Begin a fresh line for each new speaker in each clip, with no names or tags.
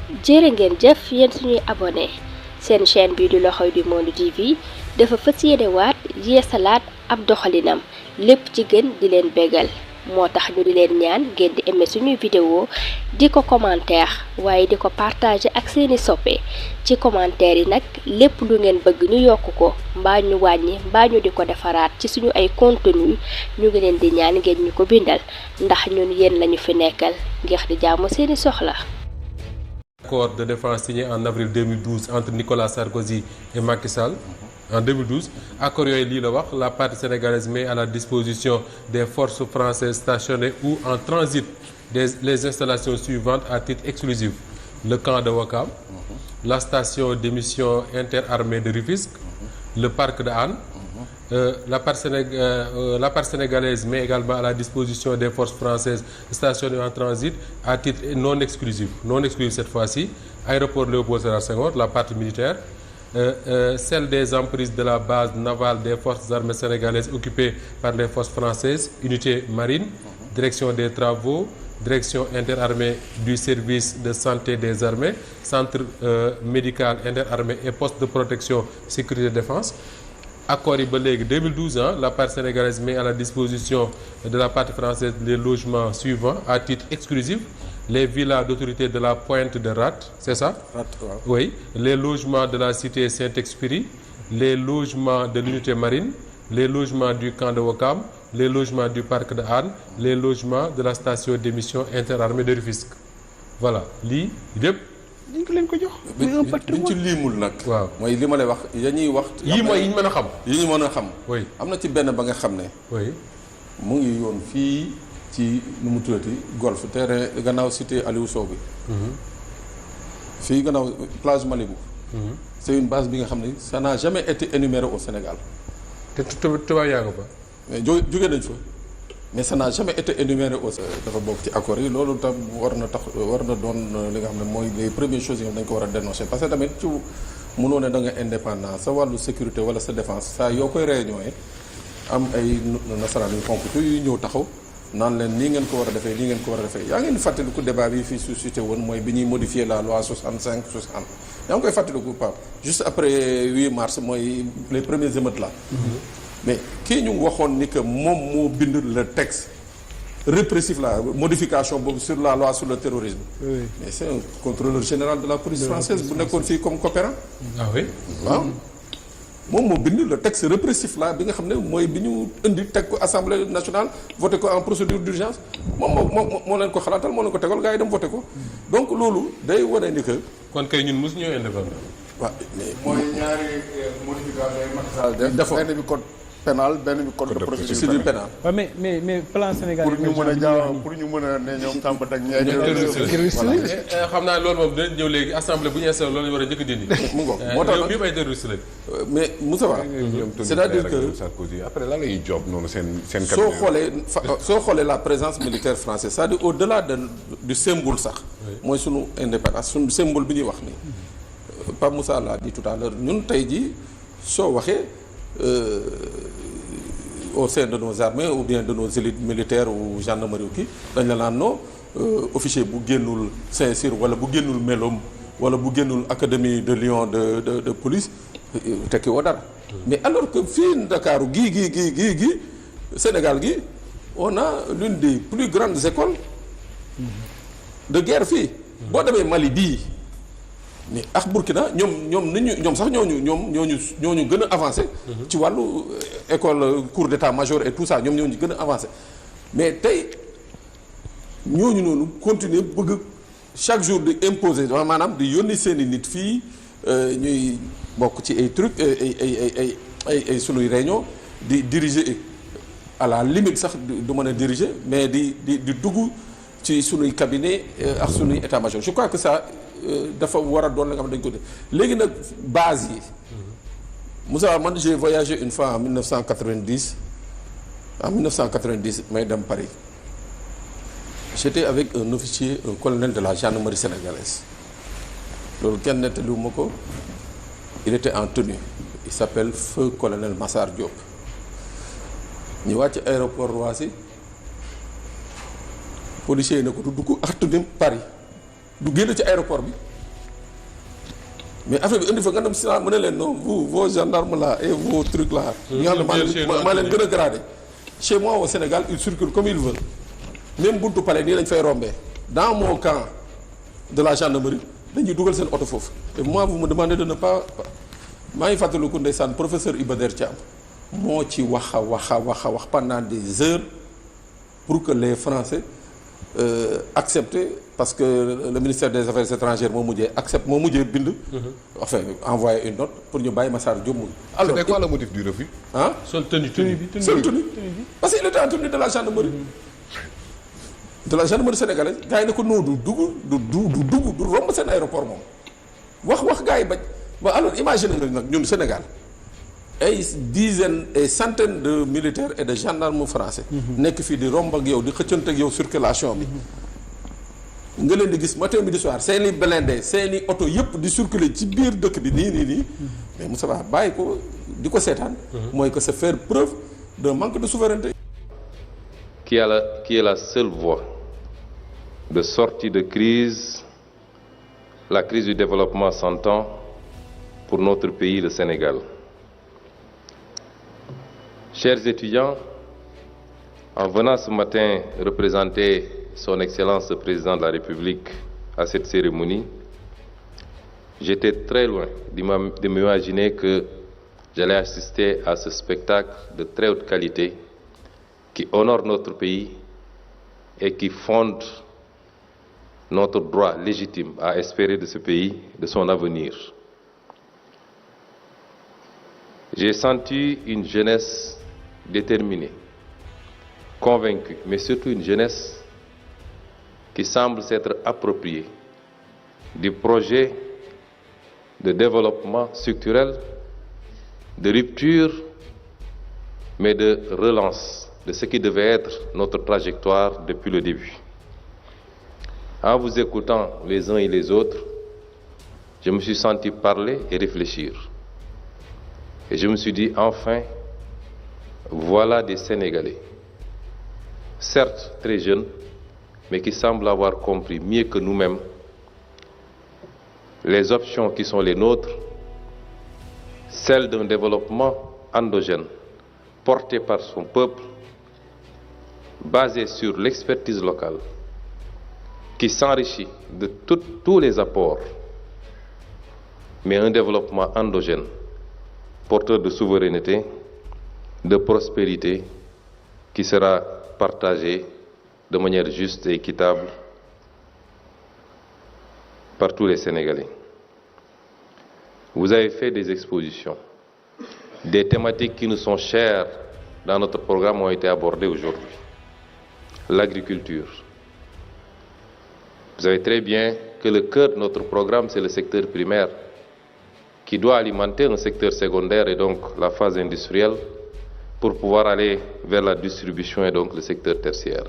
jërë ngeen jëf yéen suñuy abonné seen chaîne bii di L'Oreille du Monde TV dafa fas yéene waat yeesalaat ab doxalinam lépp ci gën di leen bégal moo tax ñu di leen ñaan ngeen di aimé suñuy vidéo di ko commentaire waaye di ko partager ak seeni soppe ci commentaire yi nag lépp lu ngeen bëgg ñu yokk ko mbaa ñu wàññi mbaa ñu di ko defaraat ci suñu ay contenu ñu ngi leen di ñaan ngeen ñu ko bindal ndax ñun yéen lañu fi nekkal ngir di jaamu seeni soxla.
Accord de défense signé en avril 2012 entre Nicolas Sarkozy et Macky Sall en 2012 accord yooyu lii la wax la partie sénégalaise met à la disposition des forces françaises stationnées ou en transit les installations suivantes à titre exclusif le camp de Ouakam, la station d'émission interarmée de Rufisque, le parc de Hann. La part sénégalaise met également à la disposition des forces françaises stationnées en transit à titre non exclusif cette fois-ci, aéroport Léopold Sédar Senghor, la partie militaire, celle des emprises de la base navale des forces armées sénégalaises occupées par les forces françaises, unité marine, direction des travaux, direction interarmée du service de santé des armées, centre médical interarmée et poste de protection sécurité défense. Accord yi ba léegi 2012 la partie sénégalaise met à la disposition de la partie française les logements suivants à titre exclusif les villas d'autorité de la Pointe de Rat, c'est ça?
Rat, waaw.
Oui, les logements de la cité Saint-Exupéry, les logements de l'unité marine, les logements du camp de Ouakam, les logements du parc de Hann, les logements de la station d'émission interarmée de Rufisque. Voilà lii lépp.
dañ ko leen ko jox. muy un patrimoine
biñ ci liimul nag.
waaw
mooy li ma lay wax ya ñuy wax.
yii mooy yi ñu mën a xam.
yi ñu mën a xam.
oui
am na ci benn ba nga xam ne.
oui
mu ngi yoon fii ci nu mu tuddati golf terrain gannaaw cité Aliou Sow bi. fii gannaaw plage Malibu. c'est une base bi nga xam ne ça n'a jamais été énuméré au Sénégal.
te tubaab yaa nga fa.
mais jóge nañ fa mais ça n'a jamais été énuméré au dafa bokk ci accords yi loolu tam war na doon li nga xam ne mooy les premières choses yi nga xam ne dañ ko war a dénoncer parce que tamit ci mënoo ne da nga indépendant sa wàllu sécurité wala sa défense saa yoo koy réunion am ay nasaraan yu xonk yu ñëw taxaw naan leen nii ngeen ko war a defee nii ngeen ko war a defee yaa ngeen di fàttaliku débat bi fii suscité woon mooy bi ñuy modifier la loi 65 60 yaa ngi koy fàttaliku Pape juste après 8 mars mooy les premiers émeutes là. mais kii ñu waxoon ni que moom moo bind le texte répressif la modification boobu sur la loi sur le terrorisme.
Oui.
mais c'est un contrôleur général de la police française bu nekkoon fii comme coopérant.
ah oui.
waaw moom moo bind le texte répressif là bi nga xam ne mooy bi ñu indi teg ko assemblée nationale voté ko en procédure d'urgence moo leen ko xalaatal moo leen ko tegal gars yi dem voté ko donc loolu day wane ni que.
kon kay ñun mosu ñoo indépendant.
waaw mais
mooy ñaari modification yi Macky Sall def.
dafa
benn bi code pénal benn bi code de procédure pénale.
waaw mais plan Sénégal
pour ñu mën a jaaw pour ñu mën a ne ñoom Samba ak ñaar
terroriste la xam naa loolu moom dinañ ñëw léegi assemblée bu ñu installé loolu la ñu war a njëkk a dindi.
mu ngoog moo tax nag
ñoom ay terroriste lañ.
mais Moussa Ba c'est-à-dire que
Sarkozy après lan lay job noonu seen
soo xoolee la présence militaire française c'est-à-dire au-delà du symbole sax. mooy sunu indépendance sunu symbole bi ñuy wax ni Pape Moussa l'a dit tout à l'heure ñun tey jii soo waxee au sein de nos armées ou bien de nos élites militaires ou gendarmerie ou kii dañ la naan non officier bu génnul Saint-Cyr wala bu génnul Melom wala bu génnul académie de Lyon de police tekki woo dara mais alors que fii Ndakaaru gii Sénégal gi on a l'une des plus grandes écoles de guerre fii boo demee Mali bii mais ak Burkina ñoom sax ñooñu gën a avancé. ci wàllu école cours d'état-major et tout ça ñoom gën a avancé mais tey ñooñu noonu continuer bëgg chaque jour di imposer maanaam di yónni seeni nit fii ñuy bokk ci ay trucs ay sunuy réunion di diriger à la limite sax du mën a diriger mais di dugg ci sunuy cabinet ak sunuy état-major je crois que ça. dafa war a doon la nga xam dañ ko def léegi nag base yi Moussa man j'ai voyagé une fois en 1990 may dem Paris j'étais avec un officier un colonel de la gendarmerie sénégalaise loolu kenn nettaliwu ma ko il était en tenue il s'appelle feu colonel Massar Diop ñu wàcc aéroport Roissy policier yi ne ko du dugg ak tenue Paris du génn ci aéroport bi mais affaire bi indi fa nga dem si mu ne leen non vous vos gendarmes là et vos trucs là. nga xam ne maa leen gën a gradé. chez moi au Sénégal ils circulent comme ils veulent même buntu palais nii lañ fay rombee dans mon camp de la gendarmerie dañuy dugal seen oto foofu et moi vous me demandez de ne pas maa ngi fàttaliku ndeysaan professeur Iba Der Thiam moo ci wax pendant des heures pour que les Français acceptent parce que le ministère des Affaires étrangères moo mujjee bind. enfin envoyé une note pour ñu bàyyi Massar Diop.
alors c'était quoi le motif du refus.
ah
seul tenue bi
seul tenue parce que il était en tenue de la gendarmerie. de la gendarmerie sénégalaise gars yi ne ko non du dugg du romb seen aéroport moom wax gars yi bañ ba alors imagine nga nag ñun Sénégal ay dizaines et centaines de militaires et de gendarmes français. nekk fii di romb ak yow di xëccante ak yow circulation bi. nga leen di gis matin midi soir seeni blindé seeni oto yëpp di circuler ci biir dëkk bi nii mais Moussa Ba bàyyi ko di ko seetaan. mooy que c'est faire preuve d'un manque de souveraineté.
Qui est la seule voie de sortie de crise, la crise du développement s'entend pour notre pays, le Sénégal. Chers étudiants, en venant ce matin représenter Son Excellence le Président de la République à cette cérémonie, j'étais très loin de m'imaginer que j'allais assister à ce spectacle de très haute qualité qui honore notre pays et qui fonde notre droit légitime à espérer de ce pays, de son avenir. J'ai senti une jeunesse déterminée, convaincue, mais surtout une jeunesse qui semble s'être appropriée du projet de développement structurel, de rupture, mais de relance de ce qui devait être notre trajectoire depuis le début. En vous écoutant les uns et les autres, je me suis senti parler et réfléchir. Et je me suis dit, enfin, voilà des Sénégalais, certes très jeunes, mais qui semblent avoir compris mieux que nous-mêmes les options qui sont les nôtres, celles d'un développement endogène, porté par son peuple, basé sur l'expertise locale, qui s'enrichit de tous les apports, mais un développement endogène, porteur de souveraineté, de prospérité, qui sera partagé de manière juste et équitable par tous les Sénégalais. Vous avez fait des expositions. Des thématiques qui nous sont chères dans notre programme ont été abordées aujourd'hui. L'agriculture. Vous savez très bien que le cœur de notre programme, c'est le secteur primaire, qui doit alimenter un secteur secondaire et donc la phase industrielle pour pouvoir aller vers la distribution et donc le secteur tertiaire.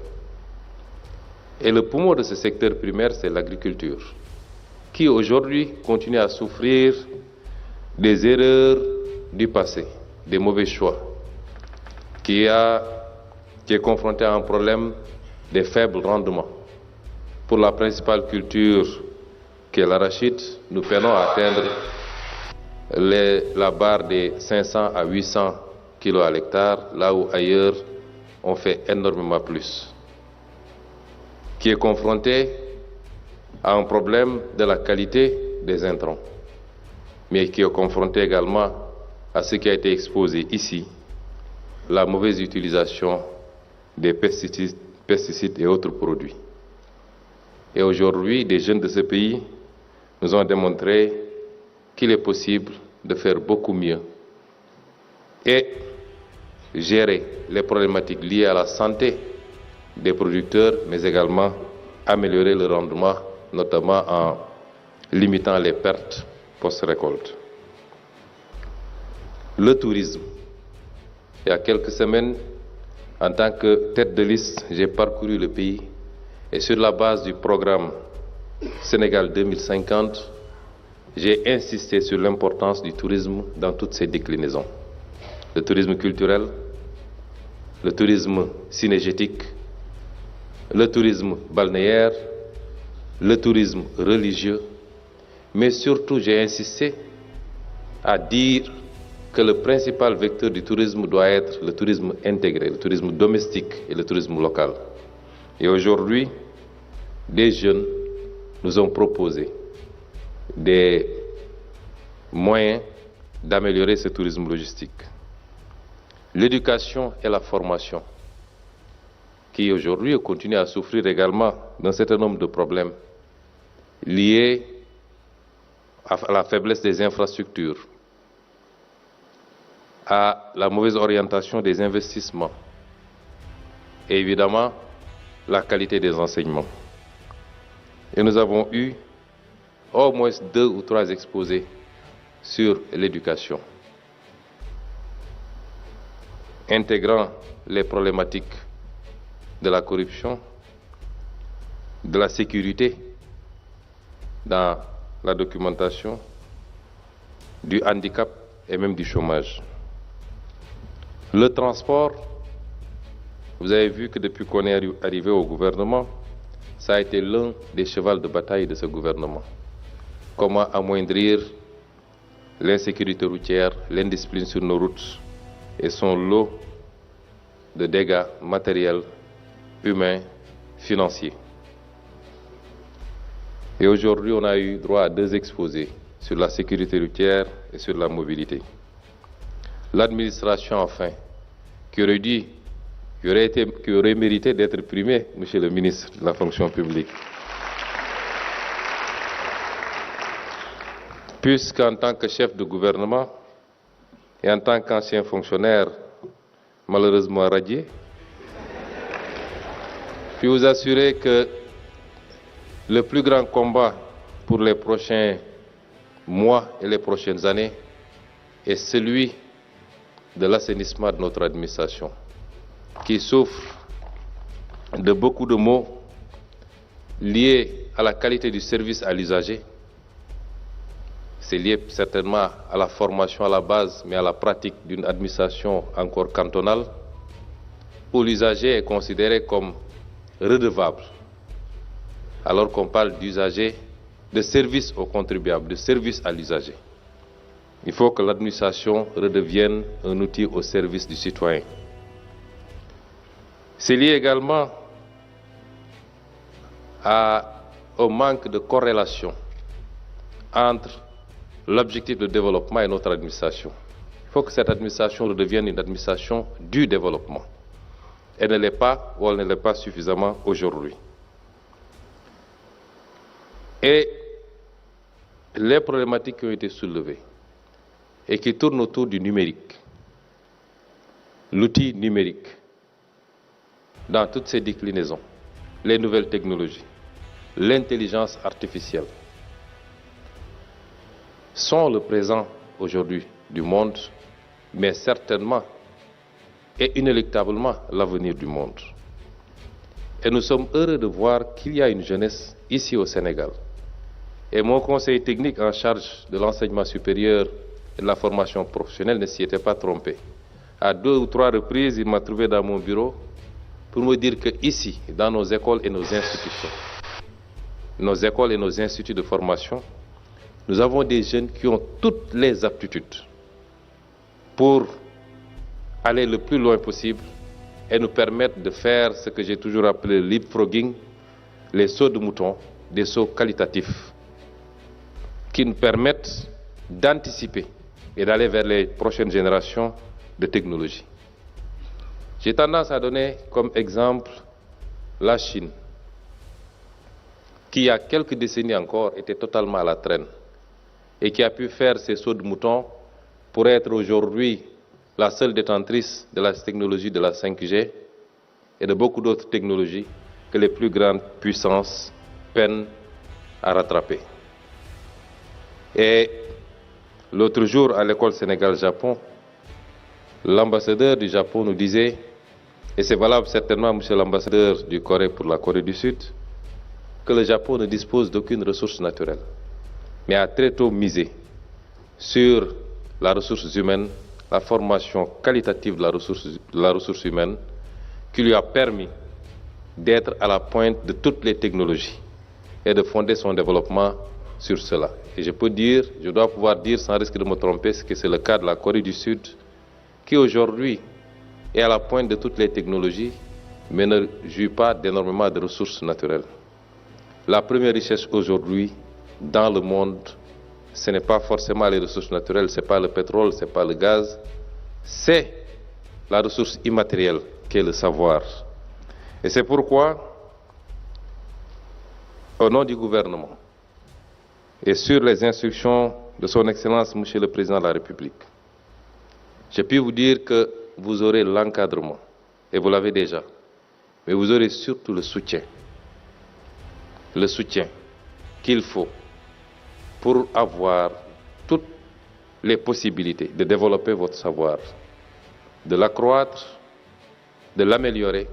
Et le poumon de ce secteur primaire, c'est l'agriculture, qui aujourd'hui continue à souffrir des erreurs du passé, des mauvais choix, qui est confronté à un problème des faibles rendements. Pour la principale culture qui est l'arachide, nous peinons à atteindre la barre des 500 à 800 kilos à l'hectare, là où ailleurs on fait énormément plus. Qui est confronté à un problème de la qualité des intrants, mais qui est confronté également à ce qui a été exposé ici, la mauvaise utilisation des pesticides et autres produits. Et aujourd'hui, des jeunes de ce pays nous ont démontré qu'il est possible de faire beaucoup mieux et gérer les problématiques liées à la santé des producteurs, mais également améliorer le rendement, notamment en limitant les pertes post-récolte. Le tourisme. Il y a quelques semaines, en tant que tête de liste, j'ai parcouru le pays et sur la base du programme Sénégal 2050, j'ai insisté sur l'importance du tourisme dans toutes ses déclinaisons. Le tourisme culturel, le tourisme cynégétique, le tourisme balnéaire, le tourisme religieux, Mais surtout, j'ai insisté à dire que le principal vecteur du tourisme doit être le tourisme intégré, le tourisme domestique et le tourisme local. Et aujourd'hui, des jeunes nous ont proposé des moyens d'améliorer ce tourisme logistique. L'éducation et la formation, qui aujourd'hui continuent à souffrir également d'un certain nombre de problèmes liés à la faiblesse des infrastructures, à la mauvaise orientation des investissements et évidemment la qualité des enseignements. Et nous avons eu au moins 2 ou 3 exposés sur l'éducation, intégrant les problématiques de la corruption, de la sécurité dans la documentation, du handicap et même du chômage. Le transport, vous avez vu que depuis qu'on est arrivé au gouvernement, ça a été l'un des chevaux de bataille de ce gouvernement. Comment amoindrir l'insécurité routière, l'indiscipline sur nos routes et son lot de dégâts matériels, humains, financiers. Et aujourd'hui, on a eu droit à 2 exposés sur la sécurité routière et sur la mobilité. L'administration, enfin, qui aurait mérité d'être primée, Monsieur le ministre de la fonction publique. Puisqu'en tant que chef de gouvernement et en tant qu'ancien fonctionnaire malheureusement radié, je puis vous assurer que le plus grand combat pour les prochains mois et les prochaines années est celui de l'assainissement de notre administration, qui souffre de beaucoup de maux liés à la qualité du service à l'usager. C'est lié certainement à la formation à la base, mais à la pratique d'une administration encore cantonale, où l'usager est considéré comme redevable, alors qu'on parle d'usager, de service aux contribuables, de service à l'usager. Il faut que l'administration redevienne un outil au service du citoyen. C'est lié également au manque de corrélation entre l'objectif de développement et notre administration. Il faut que cette administration redevienne une administration du développement. Elle ne l'est pas ou elle ne l'est pas suffisamment aujourd'hui. Et les problématiques qui ont été soulevées et qui tournent autour du numérique, l'outil numérique, dans toutes ses déclinaisons, les nouvelles technologies, l'intelligence artificielle, sont le présent aujourd'hui du monde, mais certainement et inéluctablement l'avenir du monde. Et nous sommes heureux de voir qu'il y a une jeunesse ici au Sénégal. Et mon conseil technique en charge de l'enseignement supérieur et de la formation professionnelle ne s'y était pas trompé. À 2 ou 3 reprises, il m'a trouvé dans mon bureau pour me dire que ici, dans nos écoles et nos institutions, nos écoles et nos instituts de formation, nous avons des jeunes qui ont toutes les aptitudes pour aller le plus loin possible et nous permettre de faire ce que j'ai toujours appelé le leapfrogging, les sauts de mouton, des sauts qualitatifs, qui nous permettent d'anticiper et d'aller vers les prochaines générations de technologies. J'ai tendance à donner comme exemple la Chine, qui il y a quelques décennies encore était totalement à la traîne et qui a pu faire ses sauts de mouton pour être aujourd'hui la seule détentrice de la technologie de la 5G et de beaucoup d'autres technologies que les plus grandes puissances peinent à rattraper. Et l'autre jour, à l'école Sénégal-Japon, l'ambassadeur du Japon nous disait, et c'est valable certainement, monsieur l'ambassadeur du Corée pour la Corée du Sud, que le Japon ne dispose d'aucune ressource naturelle, mais a très tôt misé sur la ressource humaine, la formation qualitative de la ressource humaine, qui lui a permis d'être à la pointe de toutes les technologies et de fonder son développement sur cela. Et je dois pouvoir dire sans risque de me tromper, que c'est le cas de la Corée du Sud, qui aujourd'hui est à la pointe de toutes les technologies, mais ne jouit pas d'énormément de ressources naturelles. La première richesse aujourd'hui dans le monde, ce n'est pas forcément les ressources naturelles, ce n'est pas le pétrole, ce n'est pas le gaz, c'est la ressource immatérielle qui est le savoir. Et c'est pourquoi, au nom du gouvernement et sur les instructions de son Excellence, Monsieur le Président de la République, je puis vous dire que vous aurez l'encadrement, et vous l'avez déjà, mais vous aurez surtout le soutien qu'il faut pour avoir toutes les possibilités de développer votre savoir, de l'accroître, de l'améliorer.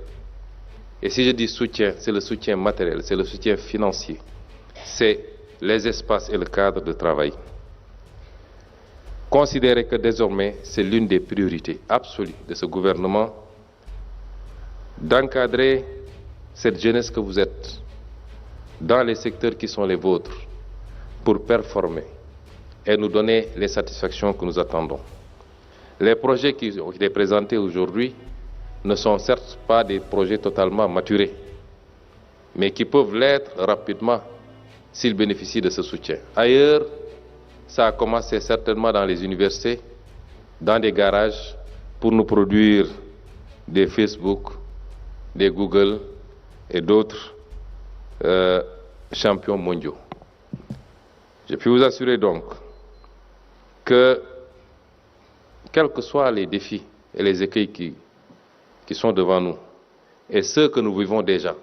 Et si je dis soutien, c'est le soutien matériel, c'est le soutien financier, c'est les espaces et le cadre de travail. Considérez que désormais, c'est l'une des priorités absolues de ce gouvernement d'encadrer cette jeunesse que vous êtes dans les secteurs qui sont les vôtres pour performer et nous donner les satisfactions que nous attendons. Les projets qui ont été présentés aujourd'hui ne sont certes pas des projets totalement maturés, mais qui peuvent l'être rapidement s'ils bénéficient de ce soutien. Ailleurs, ça a commencé certainement dans les universités, dans des garages, pour nous produire des Facebook, des Google et d'autres champions mondiaux. Je puis vous assurer donc que, quels que soient les défis et les écueils qui sont devant nous, et ceux que nous vivons déjà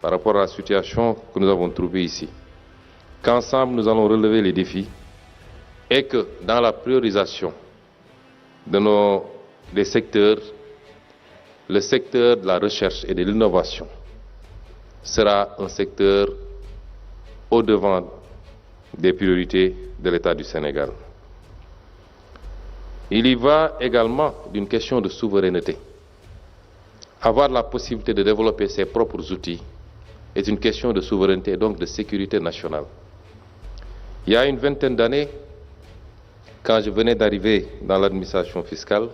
par rapport à la situation que nous avons trouvée ici, qu'ensemble nous allons relever les défis et que dans la priorisation des secteurs, le secteur de la recherche et de l'innovation sera un secteur au-devant des priorités de l'État du Sénégal. Il y va également d'une question de souveraineté. Avoir la possibilité de développer ses propres outils est une question de souveraineté et donc de sécurité nationale. Il y a une vingtaine d'années, quand je venais d'arriver dans l'administration fiscale,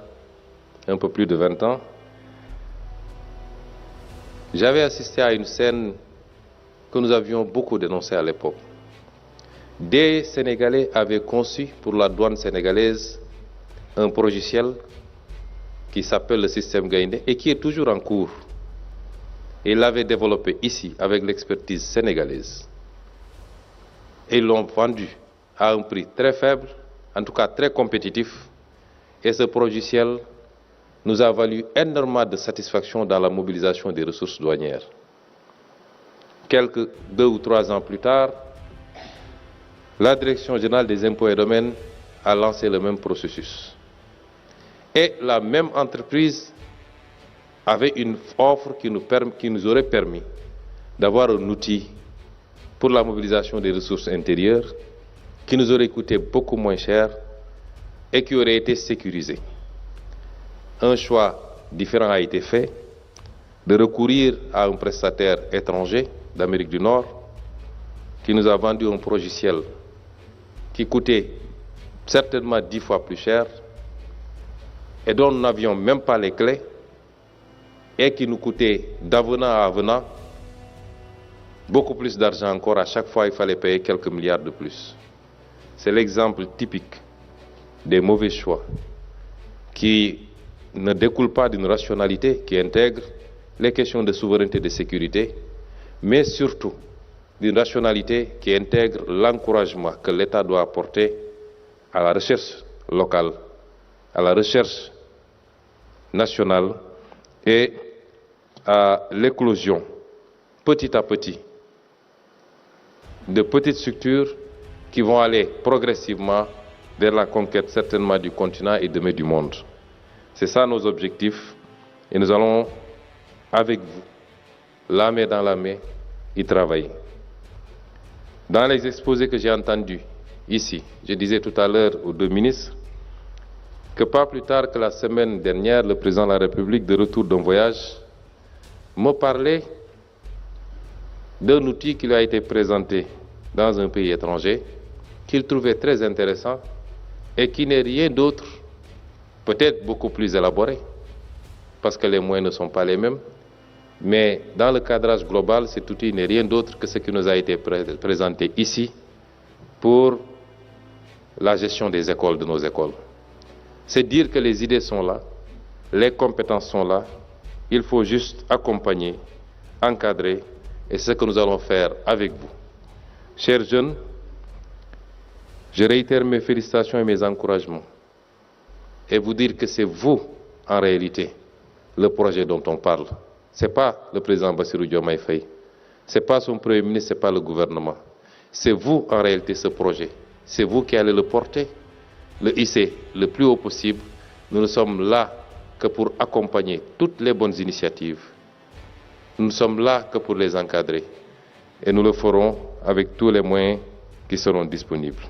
un peu plus de 20 ans, j'avais assisté à une scène que nous avions beaucoup dénoncée à l'époque. Des Sénégalais avaient conçu pour la douane sénégalaise un logiciel qui s'appelle le système Gaïndé et qui est toujours en cours. Et ils l'avaient développé ici avec l'expertise sénégalaise. Et ils l'ont vendu à un prix très faible, en tout cas très compétitif. Et ce logiciel nous a valu énormément de satisfaction dans la mobilisation des ressources douanières. Quelques 2 ou 3 ans plus tard, la Direction générale des impôts et domaines a lancé le même processus. Et la même entreprise avait une offre qui nous aurait permis d'avoir un outil pour la mobilisation des ressources intérieures qui nous aurait coûté beaucoup moins cher et qui aurait été sécurisé. Un choix différent a été fait de recourir à un prestataire étranger d'Amérique du Nord qui nous a vendu un logiciel qui coûtait certainement 10 fois plus cher et dont nous n'avions même pas les clés et qui nous coûtait d'avenant à avenant beaucoup plus d'argent encore. À chaque fois, il fallait payer quelques milliards de plus. C'est l'exemple typique des mauvais choix qui ne découlent pas d'une rationalité qui intègre les questions de souveraineté et de sécurité, mais surtout d'une rationalité qui intègre l'encouragement que l'État doit apporter à la recherche locale, à la recherche nationale et à l'éclosion petit à petit de petites structures qui vont aller progressivement vers la conquête certainement du continent et demain du monde. C'est ça nos objectifs et nous allons avec vous, la main dans la main, y travailler. Dans les exposés que j'ai entendus ici, je disais tout à l'heure aux 2 ministres que pas plus tard que la semaine dernière, le président de la République, de retour d'un voyage, me parlait d'un outil qui lui a été présenté dans un pays étranger qu'il trouvait très intéressant et qui n'est rien d'autre, peut-être beaucoup plus élaboré, parce que les moyens ne sont pas les mêmes, mais dans le cadrage global, cet outil n'est rien d'autre que ce qui nous a été présenté ici pour la gestion des écoles, de nos écoles. C'est dire que les idées sont là, les compétences sont là, il faut juste accompagner, encadrer, et c'est ce que nous allons faire avec vous. Chers jeunes, je réitère mes félicitations et mes encouragements et vous dire que c'est vous, en réalité, le projet dont on parle. Ce n'est pas le président Bassirou Diomaye Faye, ce n'est pas son premier ministre, ce n'est pas le gouvernement. C'est vous, en réalité, ce projet. C'est vous qui allez le porter, le hisser le plus haut possible. Nous ne sommes là que pour accompagner toutes les bonnes initiatives. Nous ne sommes là que pour les encadrer. Et nous le ferons avec tous les moyens qui seront disponibles.